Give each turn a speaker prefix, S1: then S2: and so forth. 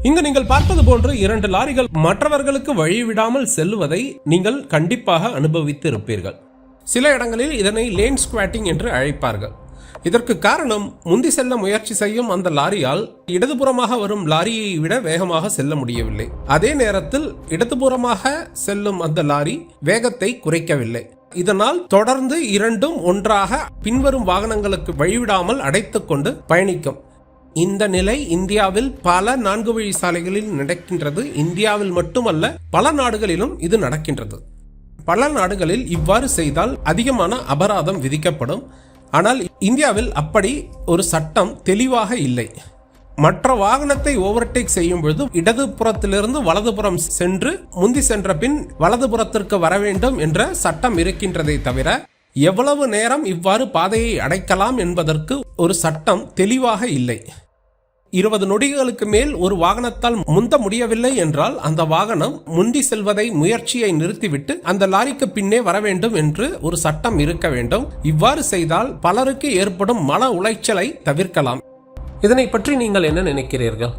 S1: இங்கு நீங்கள் பார்ப்பது போன்று 2 லாரிகள் மற்றவர்களுக்கு வழிவிடாமல் செல்வதை நீங்கள் கண்டிப்பாக அனுபவித்து இருப்பீர்கள். சில இடங்களில் இதனை லேன் ஸ்குவாட்டிங் என்று அழைப்பார்கள். இதற்கு காரணம், முந்தி செல்ல முயற்சி செய்யும் அந்த லாரியால் இடதுபுறமாக வரும் லாரியை விட வேகமாக செல்ல முடியவில்லை. அதே நேரத்தில் இடதுபுறமாக செல்லும் அந்த லாரி வேகத்தை குறைக்கவில்லை. இதனால் தொடர்ந்து இரண்டும் ஒன்றாக பின்வரும் வாகனங்களுக்கு வழிவிடாமல் அடைத்துக் கொண்டு பயணிக்கும். இந்த நிலை இந்தியாவில் பல 4 வழி சாலைகளில் நடக்கின்றது. இந்தியாவில் மட்டுமல்ல, பல நாடுகளிலும் இது நடக்கின்றது. பல நாடுகளில் இவ்வாறு செய்தால் அதிகமான அபராதம் விதிக்கப்படும். ஆனால் இந்தியாவில் அப்படி ஒரு சட்டம் தெளிவாக இல்லை. மற்ற வாகனத்தை ஓவர்டேக் செய்யும் பொழுது இடதுபுறத்திலிருந்து வலதுபுறம் சென்று முந்தி சென்ற பின் வலதுபுறத்திற்கு வர வேண்டும் என்ற சட்டம் இருக்கின்றதை தவிர, எவ்வளவு நேரம் இவ்வாறு பாதையை அடைக்கலாம் என்பதற்கு ஒரு சட்டம் தெளிவாக இல்லை. 20 நொடிகளுக்கு மேல் ஒரு வாகனத்தால் முந்த முடியவில்லை என்றால் அந்த வாகனம் முந்தி செல்வதை முயற்சியை நிறுத்திவிட்டு அந்த லாரிக்கு பின்னே வர வேண்டும் என்று ஒரு சட்டம் இருக்க வேண்டும். இவ்வாறு செய்தால் பலருக்கு ஏற்படும் மன உளைச்சலை தவிர்க்கலாம். இதனை பற்றி நீங்கள் என்ன நினைக்கிறீர்கள்?